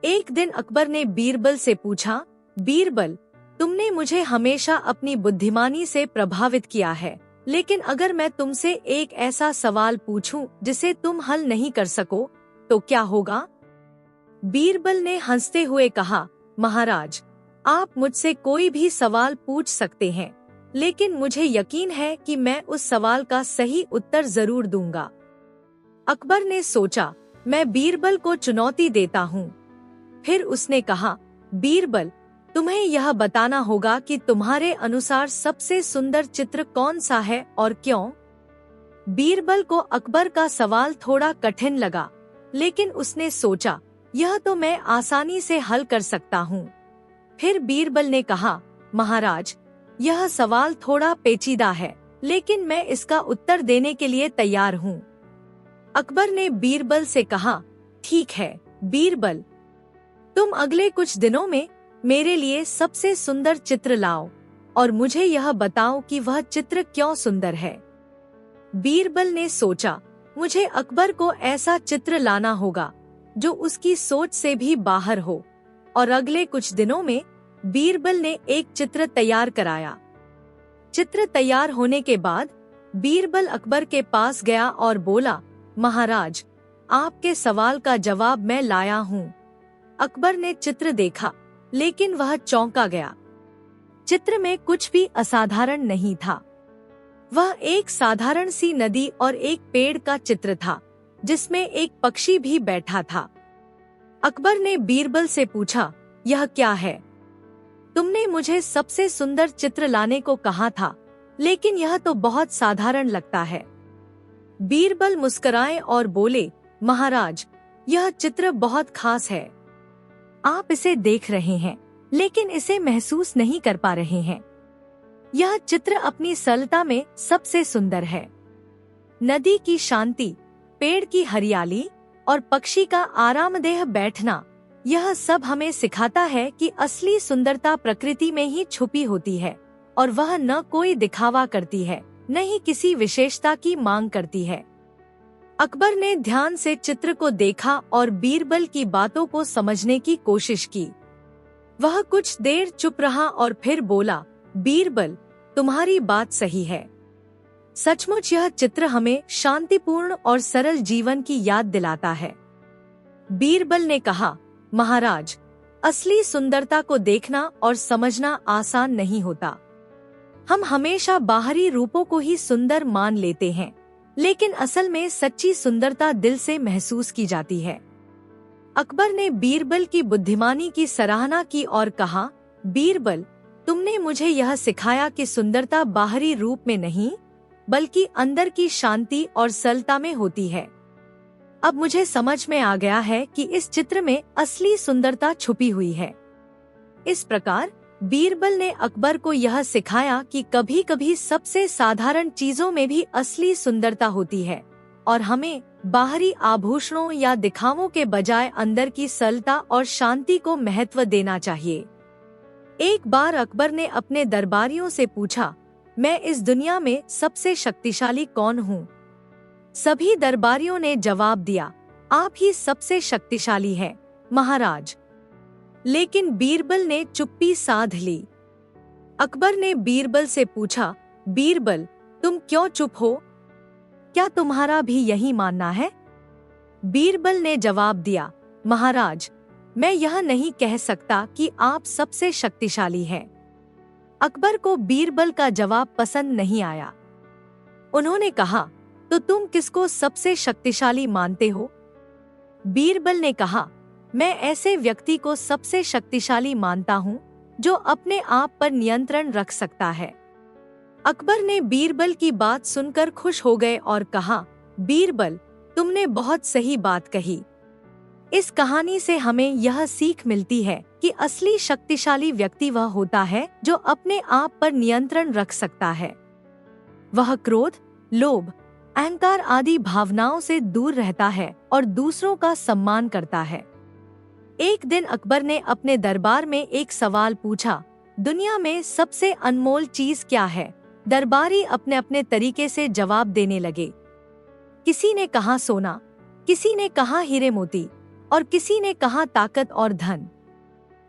एक दिन अकबर ने बीरबल से पूछा, बीरबल, तुमने मुझे हमेशा अपनी बुद्धिमानी से प्रभावित किया है, लेकिन अगर मैं तुमसे एक ऐसा सवाल पूछूं जिसे तुम हल नहीं कर सको, तो क्या होगा? बीरबल ने हंसते हुए कहा, महाराज, आप मुझसे कोई भी सवाल पूछ सकते हैं, लेकिन मुझे यकीन है कि मैं उस सवाल का सही उत्तर जरूर दूंगा। अकबर ने सोचा, मैं बीरबल को चुनौती देता हूँ। फिर उसने कहा, बीरबल, तुम्हें यह बताना होगा कि तुम्हारे अनुसार सबसे सुंदर चित्र कौन सा है और क्यों? बीरबल को अकबर का सवाल थोड़ा कठिन लगा, लेकिन उसने सोचा, यह तो मैं आसानी से हल कर सकता हूँ। फिर बीरबल ने कहा, महाराज, यह सवाल थोड़ा पेचीदा है, लेकिन मैं इसका उत्तर देने के लिए तैयार हूँ। अकबर ने बीरबल से कहा, ठीक है बीरबल, तुम अगले कुछ दिनों में मेरे लिए सबसे सुंदर चित्र लाओ और मुझे यह बताओ कि वह चित्र क्यों सुंदर है। बीरबल ने सोचा, मुझे अकबर को ऐसा चित्र लाना होगा जो उसकी सोच से भी बाहर हो, और अगले कुछ दिनों में बीरबल ने एक चित्र तैयार कराया। चित्र तैयार होने के बाद बीरबल अकबर के पास गया और बोला, महाराज, आपके सवाल का जवाब मैं लाया हूँ। अकबर ने चित्र देखा, लेकिन वह चौंका गया। चित्र में कुछ भी असाधारण नहीं था। वह एक साधारण सी नदी और एक पेड़ का चित्र था, जिसमें एक पक्षी भी बैठा था। अकबर ने बीरबल से पूछा, यह क्या है? तुमने मुझे सबसे सुंदर चित्र लाने को कहा था, लेकिन यह तो बहुत साधारण लगता है। बीरबल मुस्कुराए और बोले, महाराज, यह चित्र बहुत खास है। आप इसे देख रहे हैं, लेकिन इसे महसूस नहीं कर पा रहे हैं। यह चित्र अपनी सरलता में सबसे सुंदर है। नदी की शांति, पेड़ की हरियाली और पक्षी का आरामदेह बैठना, यह सब हमें सिखाता है कि असली सुंदरता प्रकृति में ही छुपी होती है, और वह न कोई दिखावा करती है, न ही किसी विशेषता की मांग करती है। अकबर ने ध्यान से चित्र को देखा और बीरबल की बातों को समझने की कोशिश की। वह कुछ देर चुप रहा और फिर बोला, बीरबल, तुम्हारी बात सही है। सचमुच यह चित्र हमें शांतिपूर्ण और सरल जीवन की याद दिलाता है। बीरबल ने कहा, महाराज, असली सुंदरता को देखना और समझना आसान नहीं होता। हम हमेशा बाहरी रूपों को ही सुंदर मान लेते हैं, लेकिन असल में सच्ची सुंदरता दिल से महसूस की जाती है। अकबर ने बीरबल की बुद्धिमानी की सराहना की और कहा, बीरबल, तुमने मुझे यह सिखाया कि सुंदरता बाहरी रूप में नहीं, बल्कि अंदर की शांति और सरलता में होती है। अब मुझे समझ में आ गया है कि इस चित्र में असली सुंदरता छुपी हुई है। इस प्रकार बीरबल ने अकबर को यह सिखाया कि कभी कभी सबसे साधारण चीजों में भी असली सुंदरता होती है, और हमें बाहरी आभूषणों या दिखावों के बजाय अंदर की सरलता और शांति को महत्व देना चाहिए। एक बार अकबर ने अपने दरबारियों से पूछा, मैं इस दुनिया में सबसे शक्तिशाली कौन हूँ? सभी दरबारियों ने जवाब दिया, आप ही सबसे शक्तिशाली हैं, महाराज। लेकिन बीरबल ने चुप्पी साध ली। अकबर ने बीरबल से पूछा, बीरबल, तुम क्यों चुप हो? क्या तुम्हारा भी यही मानना है? बीरबल ने जवाब दिया, महाराज, मैं यह नहीं कह सकता कि आप सबसे शक्तिशाली हैं। अकबर को बीरबल का जवाब पसंद नहीं आया। उन्होंने कहा, तो तुम किसको सबसे शक्तिशाली मानते हो? बीरबल ने कहा, मैं ऐसे व्यक्ति को सबसे शक्तिशाली मानता हूँ जो अपने आप पर नियंत्रण रख सकता है। अकबर ने बीरबल की बात सुनकर खुश हो गए और कहा, बीरबल, तुमने बहुत सही बात कही। इस कहानी से हमें यह सीख मिलती है कि असली शक्तिशाली व्यक्ति वह होता है जो अपने आप पर नियंत्रण रख सकता है। वह क्रोध, लोभ, अहंकार आदि भावनाओं से दूर रहता है और दूसरों का सम्मान करता है। एक दिन अकबर ने अपने दरबार में एक सवाल पूछा, दुनिया में सबसे अनमोल चीज क्या है? दरबारी अपने अपने तरीके से जवाब देने लगे। किसी ने कहा सोना, किसी ने कहा हीरे मोती, और किसी ने कहा ताकत और धन।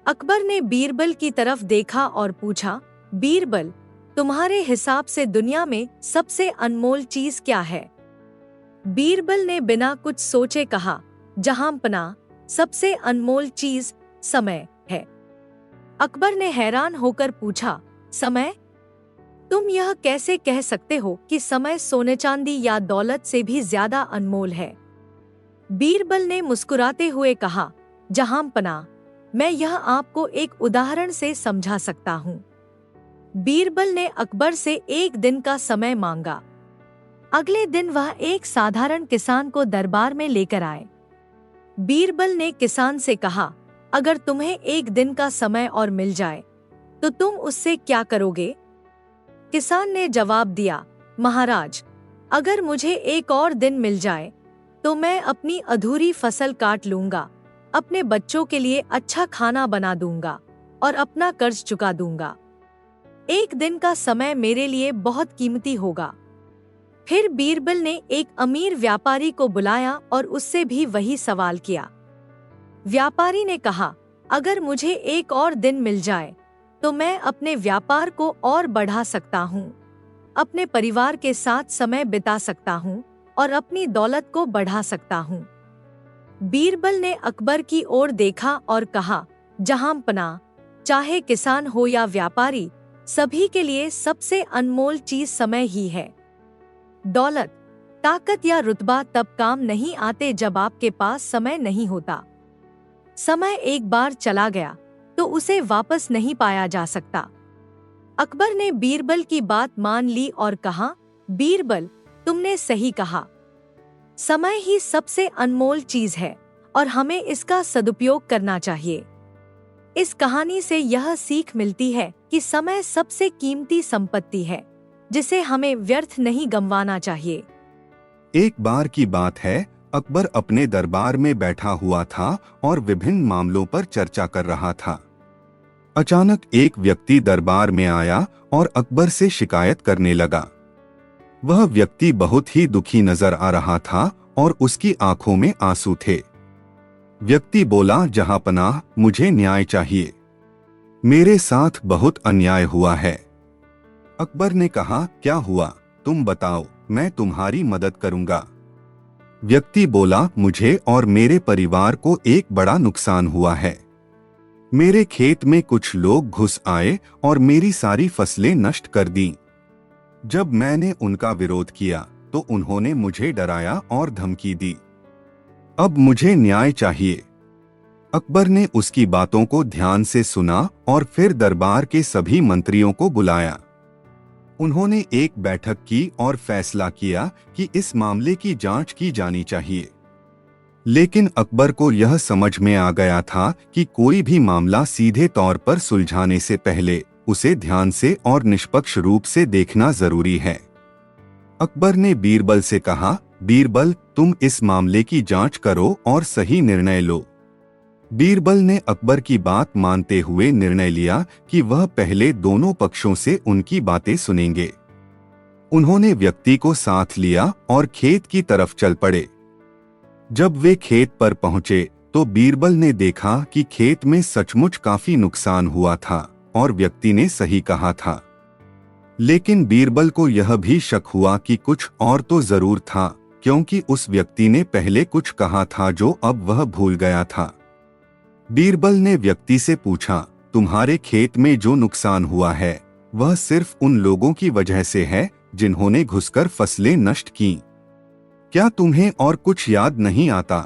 अकबर ने बीरबल की तरफ देखा और पूछा, बीरबल, तुम्हारे हिसाब से दुनिया में सबसे अनमोल चीज क्या है? बीरबल ने बिना कुछ सोचे कहा, जहांपनाह, सबसे अनमोल चीज समय है। अकबर ने हैरान होकर पूछा, समय? तुम यह कैसे कह सकते हो कि समय सोने चांदी या दौलत से भी ज्यादा अनमोल है? बीरबल ने मुस्कुराते हुए कहा, जहांपनाह, मैं यह आपको एक उदाहरण से समझा सकता हूँ। बीरबल ने अकबर से एक दिन का समय मांगा। अगले दिन वह एक साधारण किसान को दरबार में लेकर आए। बीरबल ने किसान से कहा, अगर तुम्हें एक दिन का समय और मिल जाए तो तुम उससे क्या करोगे? किसान ने जवाब दिया, महाराज, अगर मुझे एक और दिन मिल जाए तो मैं अपनी अधूरी फसल काट लूंगा, अपने बच्चों के लिए अच्छा खाना बना दूंगा और अपना कर्ज चुका दूंगा। एक दिन का समय मेरे लिए बहुत कीमती होगा। फिर बीरबल ने एक अमीर व्यापारी को बुलाया और उससे भी वही सवाल किया। व्यापारी ने कहा, अगर मुझे एक और दिन मिल जाए तो मैं अपने व्यापार को और बढ़ा सकता हूँ, अपने परिवार के साथ समय बिता सकता हूँ और अपनी दौलत को बढ़ा सकता हूँ। बीरबल ने अकबर की ओर देखा और कहा, जहांपनाह, चाहे किसान हो या व्यापारी, सभी के लिए सबसे अनमोल चीज समय ही है। दौलत, ताकत या रुतबा तब काम नहीं आते जब आपके पास समय नहीं होता। समय एक बार चला गया तो उसे वापस नहीं पाया जा सकता। अकबर ने बीरबल की बात मान ली और कहा, बीरबल, तुमने सही कहा। समय ही सबसे अनमोल चीज है और हमें इसका सदुपयोग करना चाहिए। इस कहानी से यह सीख मिलती है कि समय सबसे कीमती संपत्ति है, जिसे हमें व्यर्थ नहीं गंवाना चाहिए। एक बार की बात है, अकबर अपने दरबार में बैठा हुआ था और विभिन्न मामलों पर चर्चा कर रहा था। अचानक एक व्यक्ति दरबार में आया और अकबर से शिकायत करने लगा। वह व्यक्ति बहुत ही दुखी नजर आ रहा था और उसकी आंखों में आंसू थे। व्यक्ति बोला, जहांपनाह, मुझे न्याय चाहिए। मेरे साथ बहुत अन्याय हुआ है। अकबर ने कहा, क्या हुआ, तुम बताओ, मैं तुम्हारी मदद करूंगा। व्यक्ति बोला, मुझे और मेरे परिवार को एक बड़ा नुकसान हुआ है। मेरे खेत में कुछ लोग घुस आए और मेरी सारी फसलें नष्ट कर दी। जब मैंने उनका विरोध किया तो उन्होंने मुझे डराया और धमकी दी। अब मुझे न्याय चाहिए। अकबर ने उसकी बातों को ध्यान से सुना और फिर दरबार के सभी मंत्रियों को बुलाया। उन्होंने एक बैठक की और फैसला किया कि इस मामले की जांच की जानी चाहिए। लेकिन अकबर को यह समझ में आ गया था कि कोई भी मामला सीधे तौर पर सुलझाने से पहले उसे ध्यान से और निष्पक्ष रूप से देखना जरूरी है। अकबर ने बीरबल से कहा, बीरबल, तुम इस मामले की जांच करो और सही निर्णय लो। बीरबल ने अकबर की बात मानते हुए निर्णय लिया कि वह पहले दोनों पक्षों से उनकी बातें सुनेंगे। उन्होंने व्यक्ति को साथ लिया और खेत की तरफ चल पड़े। जब वे खेत पर पहुंचे तो बीरबल ने देखा कि खेत में सचमुच काफी नुकसान हुआ था और व्यक्ति ने सही कहा था। लेकिन बीरबल को यह भी शक हुआ कि कुछ और तो जरूर था, क्योंकि उस व्यक्ति ने पहले कुछ कहा था जो अब वह भूल गया था। बीरबल ने व्यक्ति से पूछा, तुम्हारे खेत में जो नुकसान हुआ है वह सिर्फ उन लोगों की वजह से है जिन्होंने घुसकर फसलें नष्ट की। क्या तुम्हें और कुछ याद नहीं आता?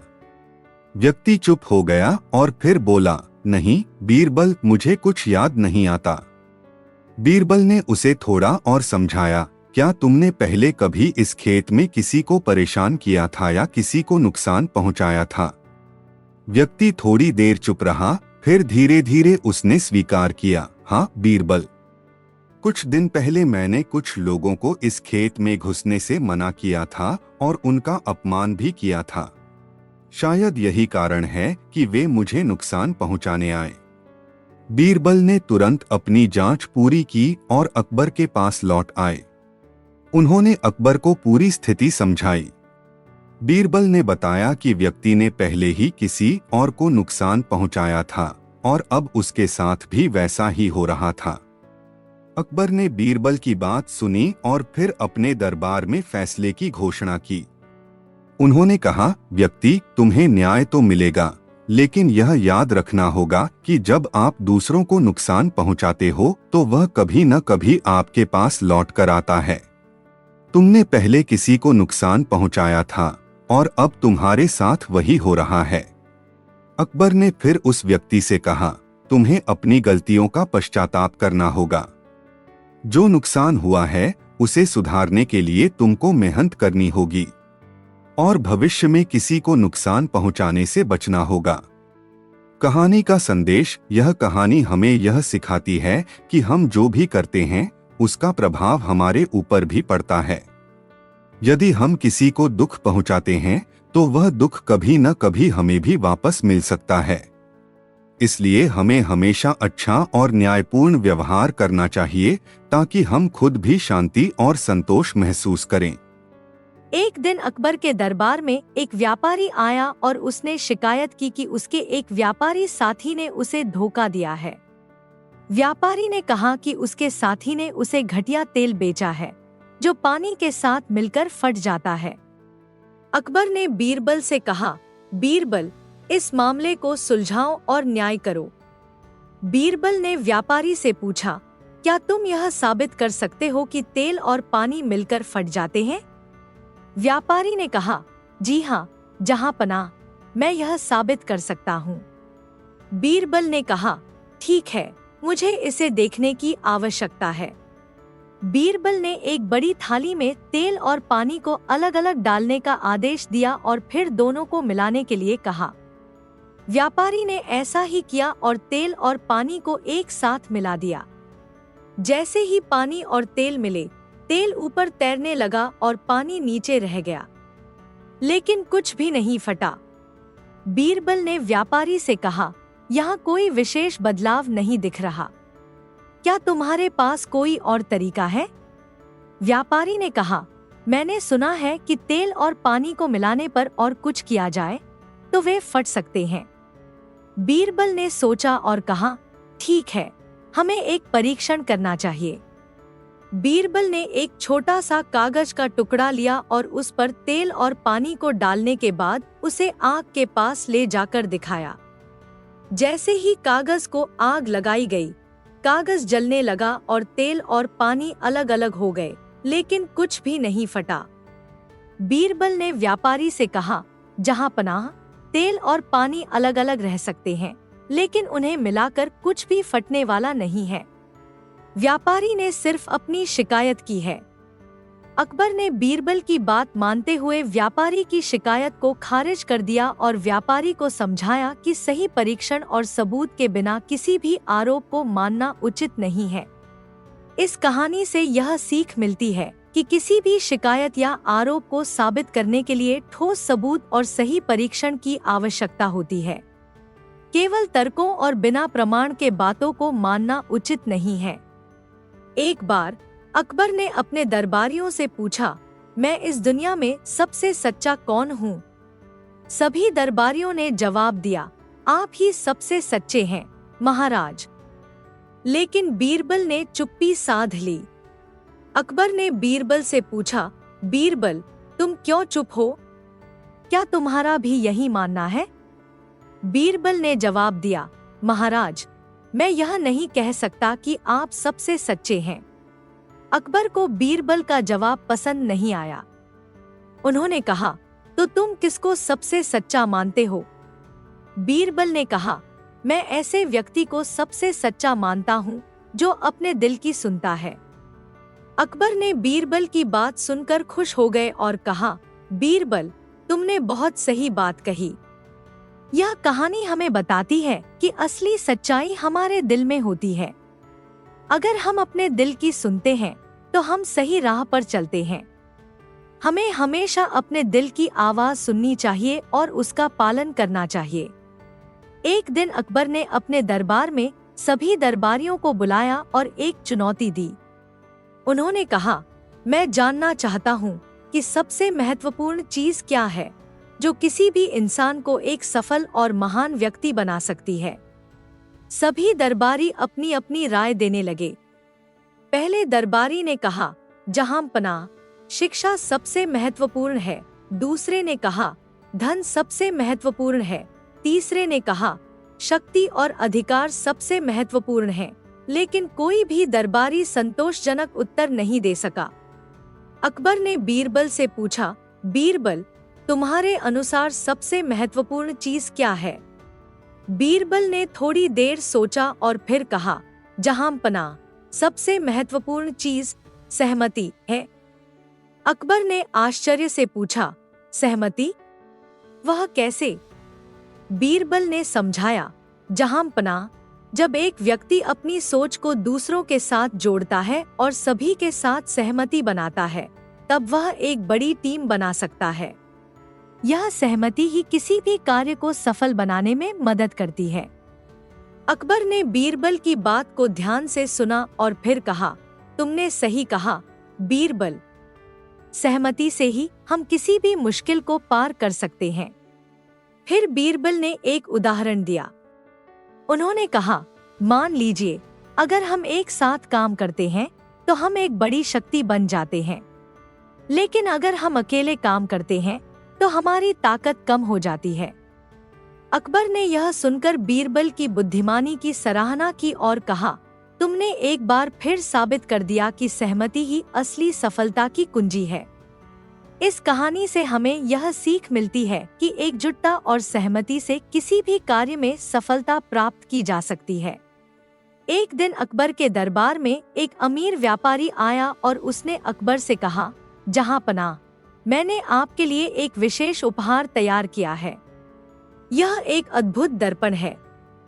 व्यक्ति चुप हो गया और फिर बोला, नहीं बीरबल, मुझे कुछ याद नहीं आता। बीरबल ने उसे थोड़ा और समझाया, क्या तुमने पहले कभी इस खेत में किसी को परेशान किया था या किसी को नुकसान पहुंचाया था? व्यक्ति थोड़ी देर चुप रहा, फिर धीरे धीरे उसने स्वीकार किया, हाँ बीरबल, कुछ दिन पहले मैंने कुछ लोगों को इस खेत में घुसने से मना किया था और उनका अपमान भी किया था। शायद यही कारण है कि वे मुझे नुकसान पहुंचाने आए। बीरबल ने तुरंत अपनी जांच पूरी की और अकबर के पास लौट आए। उन्होंने अकबर को पूरी स्थिति समझाई। बीरबल ने बताया कि व्यक्ति ने पहले ही किसी और को नुकसान पहुंचाया था और अब उसके साथ भी वैसा ही हो रहा था। अकबर ने बीरबल की बात सुनी और फिर अपने दरबार में फैसले की घोषणा की। उन्होंने कहा, व्यक्ति, तुम्हें न्याय तो मिलेगा, लेकिन यह याद रखना होगा कि जब आप दूसरों को नुकसान पहुंचाते हो तो वह कभी न कभी आपके पास लौट कर आता है। तुमने पहले किसी को नुकसान पहुंचाया था और अब तुम्हारे साथ वही हो रहा है। अकबर ने फिर उस व्यक्ति से कहा, तुम्हें अपनी गलतियों का पश्चाताप करना होगा। जो नुकसान हुआ है उसे सुधारने के लिए तुमको मेहनत करनी होगी और भविष्य में किसी को नुकसान पहुंचाने से बचना होगा। कहानी का संदेश, यह कहानी हमें यह सिखाती है कि हम जो भी करते हैं उसका प्रभाव हमारे ऊपर भी पड़ता है। यदि हम किसी को दुख पहुंचाते हैं तो वह दुख कभी न कभी हमें भी वापस मिल सकता है। इसलिए हमें हमेशा अच्छा और न्यायपूर्ण व्यवहार करना चाहिए ताकि हम खुद भी शांति और संतोष महसूस करें। एक दिन अकबर के दरबार में एक व्यापारी आया और उसने शिकायत की कि उसके एक व्यापारी साथी ने उसे धोखा दिया है। व्यापारी ने कहा कि उसके साथी ने उसे घटिया तेल बेचा है जो पानी के साथ मिलकर फट जाता है। अकबर ने बीरबल से कहा, बीरबल, इस मामले को सुलझाओ और न्याय करो। बीरबल ने व्यापारी से पूछा, क्या तुम यह साबित कर सकते हो कि तेल और पानी मिलकर फट जाते हैं? व्यापारी ने कहा, जी हाँ जहांपनाह, मैं यह साबित कर सकता हूँ। बीरबल ने कहा, ठीक है, मुझे इसे देखने की आवश्यकता है। बीरबल ने एक बड़ी थाली में तेल और पानी को अलग अलग डालने का आदेश दिया और फिर दोनों को मिलाने के लिए कहा। व्यापारी ने ऐसा ही किया और तेल और पानी को एक साथ मिला दिया। जैसे ही पानी और तेल मिले, तेल ऊपर तैरने लगा और पानी नीचे रह गया, लेकिन कुछ भी नहीं फटा। बीरबल ने व्यापारी से कहा, यहाँ कोई विशेष बदलाव नहीं दिख रहा, क्या तुम्हारे पास कोई और तरीका है? व्यापारी ने कहा, मैंने सुना है कि तेल और पानी को मिलाने पर और कुछ किया जाए तो वे फट सकते हैं। बीरबल ने सोचा और कहा, ठीक है, हमें एक परीक्षण करना चाहिए। बीरबल ने एक छोटा सा कागज का टुकड़ा लिया और उस पर तेल और पानी को डालने के बाद उसे आग के पास ले जाकर दिखाया। जैसे ही कागज को आग लगाई गई, कागज जलने लगा और तेल और पानी अलग अलग हो गए, लेकिन कुछ भी नहीं फटा। बीरबल ने व्यापारी से कहा, जहांपनाह, तेल और पानी अलग अलग रह सकते हैं, लेकिन उन्हें मिलाकर कुछ भी फटने वाला नहीं है। व्यापारी ने सिर्फ अपनी शिकायत की है। अकबर ने बीरबल की बात मानते हुए व्यापारी की शिकायत को खारिज कर दिया और व्यापारी को समझाया कि सही परीक्षण और सबूत के बिना किसी भी आरोप को मानना उचित नहीं है। इस कहानी से यह सीख मिलती है कि किसी भी शिकायत या आरोप को साबित करने के लिए ठोस सबूत और सही परीक्षण की आवश्यकता होती है। केवल तर्कों और बिना प्रमाण के बातों को मानना उचित नहीं है। एक बार अकबर ने अपने दरबारियों से पूछा, मैं इस दुनिया में सबसे सच्चा कौन हूँ? सभी दरबारियों ने जवाब दिया, आप ही सबसे सच्चे हैं महाराज। लेकिन बीरबल ने चुप्पी साध ली। अकबर ने बीरबल से पूछा, बीरबल, तुम क्यों चुप हो? क्या तुम्हारा भी यही मानना है? बीरबल ने जवाब दिया, महाराज, मैं यह नहीं कह सकता कि आप सबसे सच्चे हैं। अकबर को बीरबल का जवाब पसंद नहीं आया। उन्होंने कहा, तो तुम किसको सबसे सच्चा मानते हो? बीरबल ने कहा, मैं ऐसे व्यक्ति को सबसे सच्चा मानता हूँ जो अपने दिल की सुनता है। अकबर ने बीरबल की बात सुनकर खुश हो गए और कहा, बीरबल, तुमने बहुत सही बात कही। यह कहानी हमें बताती है कि असली सच्चाई हमारे दिल में होती है। अगर हम अपने दिल की सुनते हैं तो हम सही राह पर चलते हैं। हमें हमेशा अपने दिल की आवाज सुननी चाहिए और उसका पालन करना चाहिए। एक दिन अकबर ने अपने दरबार में सभी दरबारियों को बुलाया और एक चुनौती दी। उन्होंने कहा, मैं जानना चाहता हूँ कि सबसे महत्वपूर्ण चीज क्या है जो किसी भी इंसान को एक सफल और महान व्यक्ति बना सकती है। सभी दरबारी अपनी अपनी राय देने लगे। पहले दरबारी ने कहा, जहांपनाह, शिक्षा सबसे महत्वपूर्ण है। दूसरे ने कहा, धन सबसे महत्वपूर्ण है। तीसरे ने कहा, शक्ति और अधिकार सबसे महत्वपूर्ण है। लेकिन कोई भी दरबारी संतोषजनक उत्तर नहीं दे सका। अकबर ने बीरबल से पूछा, बीरबल, तुम्हारे अनुसार सबसे महत्वपूर्ण चीज क्या है? बीरबल ने थोड़ी देर सोचा और फिर कहा, जहांपनाह, सबसे महत्वपूर्ण चीज सहमति है। अकबर ने आश्चर्य से पूछा, सहमति? वह कैसे? बीरबल ने समझाया, जहांपनाह, जब एक व्यक्ति अपनी सोच को दूसरों के साथ जोड़ता है और सभी के साथ सहमति बनाता है, तब वह एक बड़ी टीम बना सकता है। यह सहमति ही किसी भी कार्य को सफल बनाने में मदद करती है। अकबर ने बीरबल की बात को ध्यान से सुना और फिर कहा, तुमने सही कहा बीरबल। सहमति से ही हम किसी भी मुश्किल को पार कर सकते हैं। फिर बीरबल ने एक उदाहरण दिया। उन्होंने कहा, मान लीजिए अगर हम एक साथ काम करते हैं तो हम एक बड़ी शक्ति बन जाते हैं, लेकिन अगर हम अकेले काम करते हैं तो हमारी ताकत कम हो जाती है। अकबर ने यह सुनकर बीरबल की बुद्धिमानी की सराहना की और कहा, तुमने एक बार फिर साबित कर दिया कि सहमति ही असली सफलता की कुंजी है। इस कहानी से हमें यह सीख मिलती है कि एकजुटता और सहमति से किसी भी कार्य में सफलता प्राप्त की जा सकती है। एक दिन अकबर के दरबार में एक अमीर व्यापारी आया और उसने अकबर से कहा, जहांपनाह, मैंने आपके लिए एक विशेष उपहार तैयार किया है। यह एक अद्भुत दर्पण है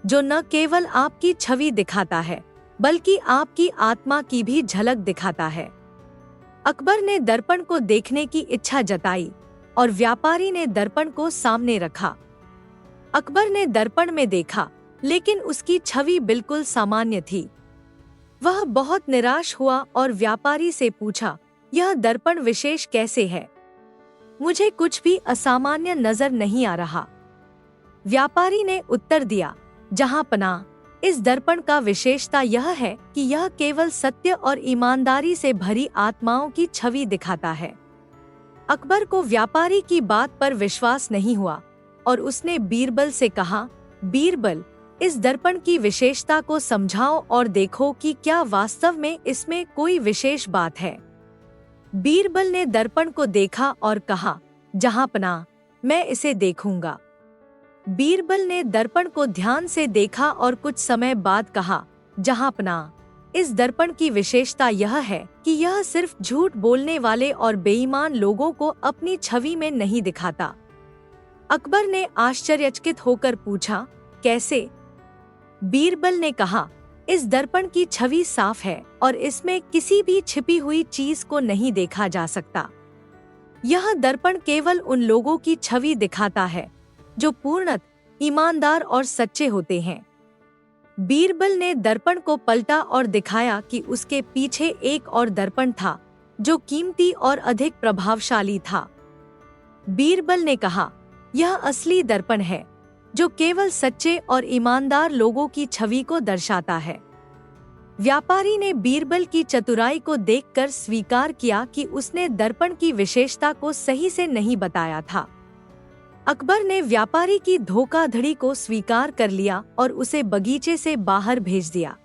जो न केवल आपकी छवि दिखाता है बल्कि आपकी आत्मा की भी झलक दिखाता है। अकबर ने दर्पण को देखने की इच्छा जताई और व्यापारी ने दर्पण को सामने रखा। अकबर ने दर्पण में देखा, लेकिन उसकी छवि बिल्कुल सामान्य थी। वह बहुत निराश हुआ और व्यापारी से पूछा, यह दर्पण विशेष कैसे है? मुझे कुछ भी असामान्य नजर नहीं आ रहा। व्यापारी ने उत्तर दिया, जहांपनाह, इस दर्पण का विशेषता यह है कि यह केवल सत्य और ईमानदारी से भरी आत्माओं की छवि दिखाता है। अकबर को व्यापारी की बात पर विश्वास नहीं हुआ और उसने बीरबल से कहा, बीरबल, इस दर्पण की विशेषता को समझाओ और देखो कि क्या वास्तव में इसमें कोई विशेष बात है। बीरबल ने दर्पण को देखा और कहा, जहांपनाह, मैं इसे देखूंगा। बीरबल ने दर्पण को ध्यान से देखा और कुछ समय बाद कहा, जहांपनाह, इस दर्पण की विशेषता यह है कि यह सिर्फ झूठ बोलने वाले और बेईमान लोगों को अपनी छवि में नहीं दिखाता। अकबर ने आश्चर्यचकित होकर पूछा, कैसे? बीरबल ने कहा, इस दर्पण की छवि साफ है और इसमें किसी भी छिपी हुई चीज को नहीं देखा जा सकता। यह दर्पण केवल उन लोगों की छवि दिखाता है जो पूर्णतः ईमानदार और सच्चे होते हैं। बीरबल ने दर्पण को पलटा और दिखाया कि उसके पीछे एक और दर्पण था जो कीमती और अधिक प्रभावशाली था। बीरबल ने कहा, यह असली दर्पण है जो केवल सच्चे और ईमानदार लोगों की छवि को दर्शाता है। व्यापारी ने बीरबल की चतुराई को देखकर स्वीकार किया कि उसने दर्पण की विशेषता को सही से नहीं बताया था। अकबर ने व्यापारी की धोखाधड़ी को स्वीकार कर लिया और उसे बगीचे से बाहर भेज दिया।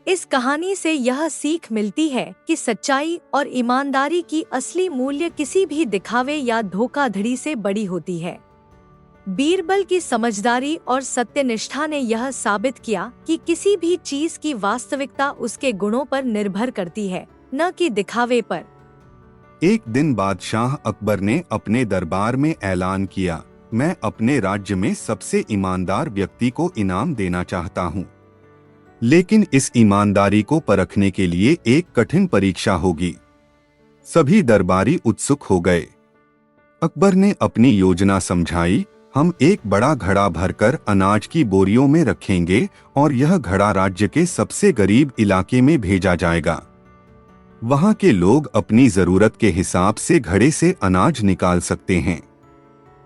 इस कहानी से यह सीख मिलती है कि सच्चाई और ईमानदारी की असली मूल्य किसी भी दिखावे या धोखाधड़ी से बड़ी होती है। बीरबल की समझदारी और सत्यनिष्ठा ने यह साबित किया कि किसी भी चीज की वास्तविकता उसके गुणों पर निर्भर करती है, न कि दिखावे पर। एक दिन बादशाह अकबर ने अपने दरबार में ऐलान किया, मैं अपने राज्य में सबसे ईमानदार व्यक्ति को इनाम देना चाहता हूँ। लेकिन इस ईमानदारी को परखने के लिए एक कठिन परीक्षा होगी। सभी दरबारी उत्सुक हो गए। अकबर ने अपनी योजना समझाई, हम एक बड़ा घड़ा भरकर अनाज की बोरियों में रखेंगे और यह घड़ा राज्य के सबसे गरीब इलाके में भेजा जाएगा। वहां के लोग अपनी जरूरत के हिसाब से घड़े से अनाज निकाल सकते हैं,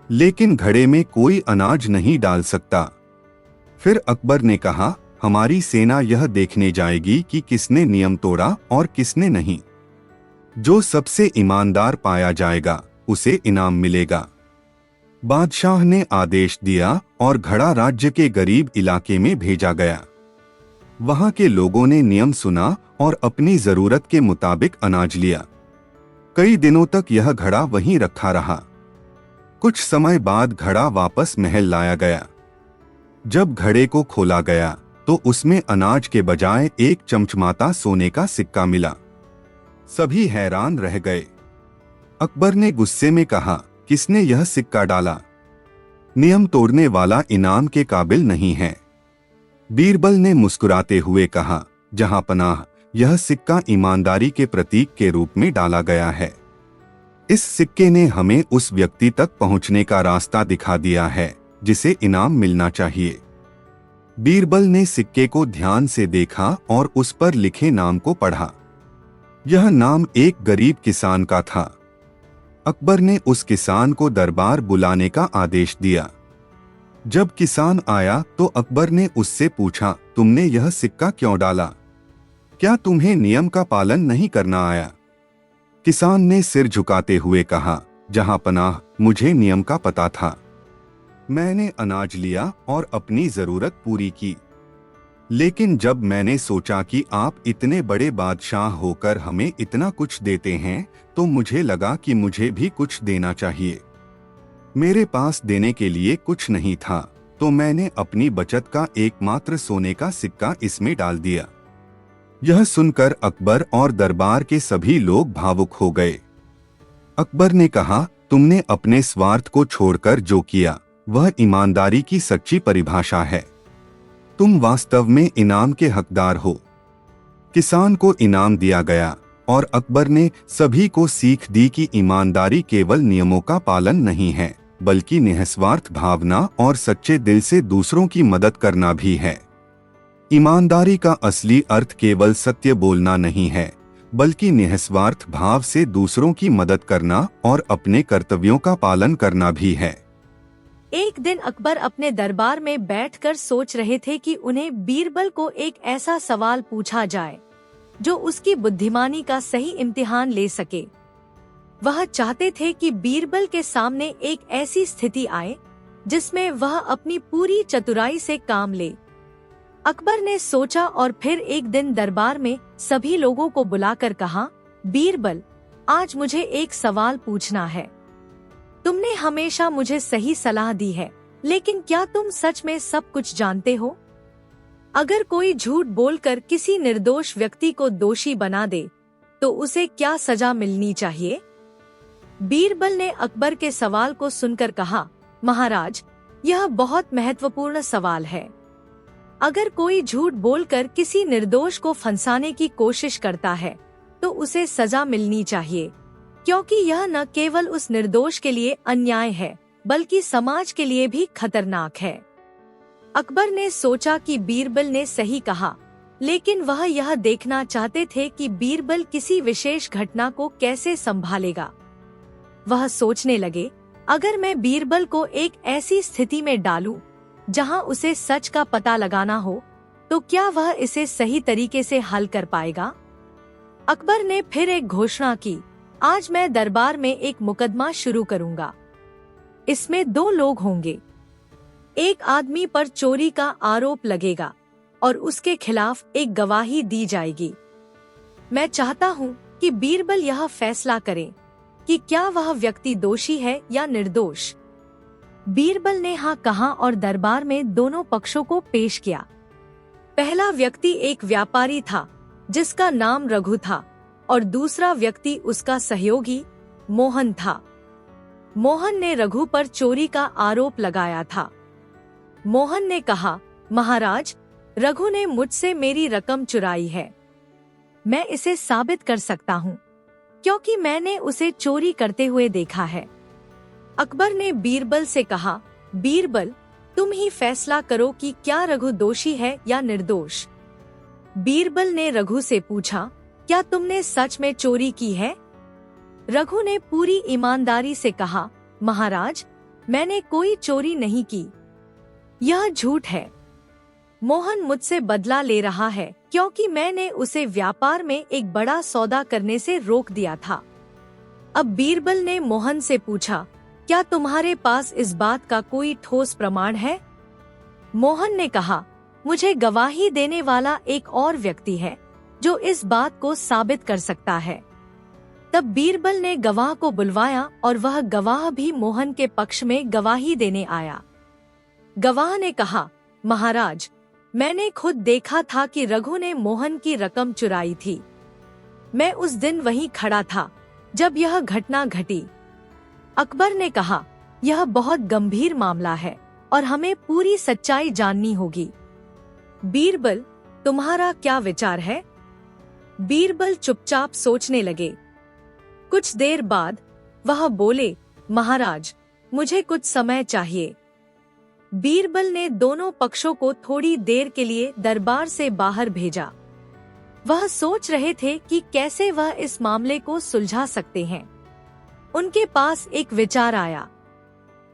लेकिन घड़े में कोई अनाज नहीं डाल सकता। फिर अकबर ने कहा, हमारी सेना यह देखने जाएगी कि किसने नियम तोड़ा और किसने नहीं। जो सबसे ईमानदार पाया जाएगा उसे इनाम मिलेगा। बादशाह ने आदेश दिया और घड़ा राज्य के गरीब इलाके में भेजा गया। वहां के लोगों ने नियम सुना और अपनी जरूरत के मुताबिक अनाज लिया। कई दिनों तक यह घड़ा वहीं रखा रहा। कुछ समय बाद घड़ा वापस महल लाया गया। जब घड़े को खोला गया तो उसमें अनाज के बजाय एक चमचमाता सोने का सिक्का मिला। सभी हैरान रह गए। अकबर ने गुस्से में कहा, किसने यह सिक्का डाला? नियम तोड़ने वाला इनाम के काबिल नहीं है। बीरबल ने मुस्कुराते हुए कहा, जहां पनाह, यह सिक्का ईमानदारी के प्रतीक के रूप में डाला गया है। इस सिक्के ने हमें उस व्यक्ति तक पहुंचने का रास्ता दिखा दिया है जिसे इनाम मिलना चाहिए। बीरबल ने सिक्के को ध्यान से देखा और उस पर लिखे नाम को पढ़ा। यह नाम एक गरीब किसान का था। अकबर ने उस किसान को दरबार बुलाने का आदेश दिया। जब किसान आया तो अकबर ने उससे पूछा, तुमने यह सिक्का क्यों डाला? क्या तुम्हें नियम का पालन नहीं करना आया? किसान ने सिर झुकाते हुए कहा, जहां पनाह, मुझे नियम का पता था। मैंने अनाज लिया और अपनी जरूरत पूरी की। लेकिन जब मैंने सोचा कि आप इतने बड़े बादशाह होकर हमें इतना कुछ देते हैं, तो मुझे लगा कि मुझे भी कुछ देना चाहिए। मेरे पास देने के लिए कुछ नहीं था, तो मैंने अपनी बचत का एकमात्र सोने का सिक्का इसमें डाल दिया। यह सुनकर अकबर और दरबार के सभी लोग भावुक हो गए। अकबर ने कहा, तुमने अपने स्वार्थ को छोड़कर जो किया वह ईमानदारी की सच्ची परिभाषा है। तुम वास्तव में इनाम के हकदार हो। किसान को इनाम दिया गया और अकबर ने सभी को सीख दी कि ईमानदारी केवल नियमों का पालन नहीं है, बल्कि निस्वार्थ भावना और सच्चे दिल से दूसरों की मदद करना भी है। ईमानदारी का असली अर्थ केवल सत्य बोलना नहीं है, बल्कि निस्वार्थ भाव से दूसरों की मदद करना और अपने कर्तव्यों का पालन करना भी है। एक दिन अकबर अपने दरबार में बैठकर सोच रहे थे कि उन्हें बीरबल को एक ऐसा सवाल पूछा जाए जो उसकी बुद्धिमानी का सही इम्तिहान ले सके। वह चाहते थे कि बीरबल के सामने एक ऐसी स्थिति आए जिसमें वह अपनी पूरी चतुराई से काम ले। अकबर ने सोचा और फिर एक दिन दरबार में सभी लोगों को बुलाकर कहा, बीरबल, आज मुझे एक सवाल पूछना है। तुमने हमेशा मुझे सही सलाह दी है, लेकिन क्या तुम सच में सब कुछ जानते हो? अगर कोई झूठ बोलकर किसी निर्दोष व्यक्ति को दोषी बना दे, तो उसे क्या सजा मिलनी चाहिए? बीरबल ने अकबर के सवाल को सुनकर कहा, महाराज, यह बहुत महत्वपूर्ण सवाल है। अगर कोई झूठ बोलकर किसी निर्दोष को फंसाने की कोशिश करता है, तो उसे सजा मिलनी चाहिए, क्योंकि यह न केवल उस निर्दोष के लिए अन्याय है, बल्कि समाज के लिए भी खतरनाक है। अकबर ने सोचा कि बीरबल ने सही कहा, लेकिन वह यह देखना चाहते थे कि बीरबल किसी विशेष घटना को कैसे संभालेगा। वह सोचने लगे, अगर मैं बीरबल को एक ऐसी स्थिति में डालूं जहां उसे सच का पता लगाना हो, तो क्या वह इसे सही तरीके से हल कर पाएगा? अकबर ने फिर एक घोषणा की, आज मैं दरबार में एक मुकदमा शुरू करूंगा। इसमें 2 लोग होंगे। एक आदमी पर चोरी का आरोप लगेगा और उसके खिलाफ एक गवाही दी जाएगी। मैं चाहता हूं कि बीरबल यह फैसला करे कि क्या वह व्यक्ति दोषी है या निर्दोष। बीरबल ने हाँ कहा और दरबार में दोनों पक्षों को पेश किया। पहला व्यक्ति एक व्यापारी था जिसका नाम रघु था और दूसरा व्यक्ति उसका सहयोगी मोहन था। मोहन ने रघु पर चोरी का आरोप लगाया था। मोहन ने कहा, महाराज, रघु ने मुझसे मेरी रकम चुराई है। मैं इसे साबित कर सकता हूँ, क्योंकि मैंने उसे चोरी करते हुए देखा है। अकबर ने बीरबल से कहा, बीरबल, तुम ही फैसला करो कि क्या रघु दोषी है या निर्दोष। बीरबल ने रघु से पूछा, क्या तुमने सच में चोरी की है? रघु ने पूरी ईमानदारी से कहा, महाराज, मैंने कोई चोरी नहीं की। यह झूठ है। मोहन मुझसे बदला ले रहा है क्योंकि मैंने उसे व्यापार में एक बड़ा सौदा करने से रोक दिया था। अब बीरबल ने मोहन से पूछा, क्या तुम्हारे पास इस बात का कोई ठोस प्रमाण है? मोहन ने कहा, मुझे गवाही देने वाला एक और व्यक्ति है जो इस बात को साबित कर सकता है। तब बीरबल ने गवाह को बुलवाया और वह गवाह भी मोहन के पक्ष में गवाही देने आया। गवाह ने कहा, महाराज, मैंने खुद देखा था कि रघु ने मोहन की रकम चुराई थी। मैं उस दिन वहीं खड़ा था जब यह घटना घटी। अकबर ने कहा, यह बहुत गंभीर मामला है और हमें पूरी सच्चाई जाननी होगी। बीरबल, तुम्हारा क्या विचार है? बीरबल चुपचाप सोचने लगे। कुछ देर बाद वह बोले, महाराज, मुझे कुछ समय चाहिए। बीरबल ने दोनों पक्षों को थोड़ी देर के लिए दरबार से बाहर भेजा। वह सोच रहे थे कि कैसे वह इस मामले को सुलझा सकते हैं। उनके पास एक विचार आया।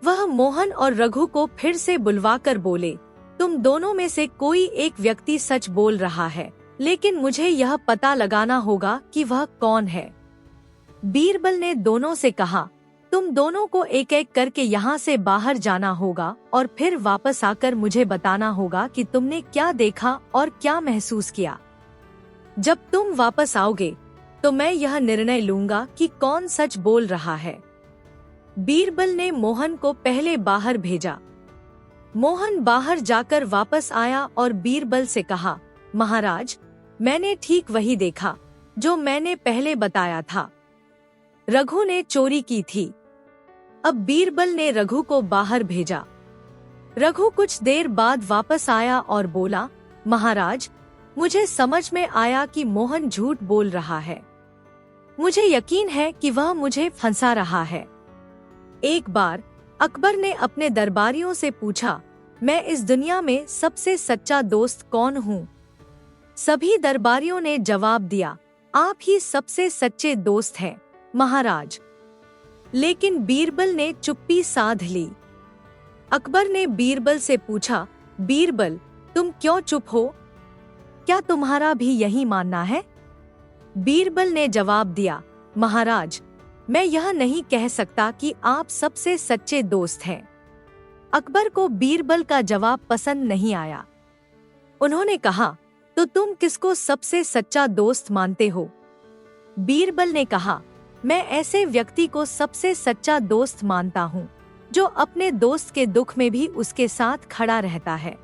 वह मोहन और रघु को फिर से बुलवाकर बोले, तुम दोनों में से कोई एक व्यक्ति सच बोल रहा है, लेकिन मुझे यह पता लगाना होगा कि वह कौन है। बीरबल ने दोनों से कहा, तुम दोनों को एक एक करके यहाँ से बाहर जाना होगा और फिर वापस आकर मुझे बताना होगा कि तुमने क्या देखा और क्या महसूस किया। जब तुम वापस आओगे तो मैं यह निर्णय लूंगा कि कौन सच बोल रहा है। बीरबल ने मोहन को पहले बाहर भेजा। मोहन बाहर जाकर वापस आया और बीरबल से कहा, महाराज, मैंने ठीक वही देखा जो मैंने पहले बताया था। रघु ने चोरी की थी। अब बीरबल ने रघु को बाहर भेजा। रघु कुछ देर बाद वापस आया और बोला, महाराज, मुझे समझ में आया कि मोहन झूठ बोल रहा है। मुझे यकीन है कि वह मुझे फंसा रहा है। एक बार अकबर ने अपने दरबारियों से पूछा, मैं इस दुनिया में सबसे सच्चा दोस्त कौन हूँ? सभी दरबारियों ने जवाब दिया, आप ही सबसे सच्चे दोस्त हैं, महाराज। लेकिन बीरबल ने चुप्पी साध ली। अकबर ने बीरबल से पूछा, बीरबल, तुम क्यों चुप हो? क्या तुम्हारा भी यही मानना है? बीरबल ने जवाब दिया, महाराज, मैं यह नहीं कह सकता कि आप सबसे सच्चे दोस्त हैं। अकबर को बीरबल का जवाब पसंद नहीं आया। उन्होंने कहा, तो तुम किसको सबसे सच्चा दोस्त मानते हो? बीरबल ने कहा, मैं ऐसे व्यक्ति को सबसे सच्चा दोस्त मानता हूँ जो अपने दोस्त के दुख में भी उसके साथ खड़ा रहता है।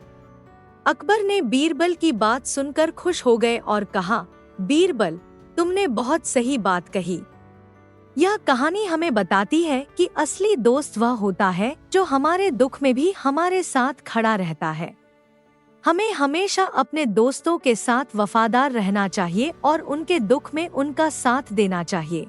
अकबर ने बीरबल की बात सुनकर खुश हो गए और कहा, बीरबल, तुमने बहुत सही बात कही। यह कहानी हमें बताती है कि असली दोस्त वह होता है जो हमारे दुख में भी हमारे साथ खड़ा रहता है। हमें हमेशा अपने दोस्तों के साथ वफादार रहना चाहिए और उनके दुख में उनका साथ देना चाहिए।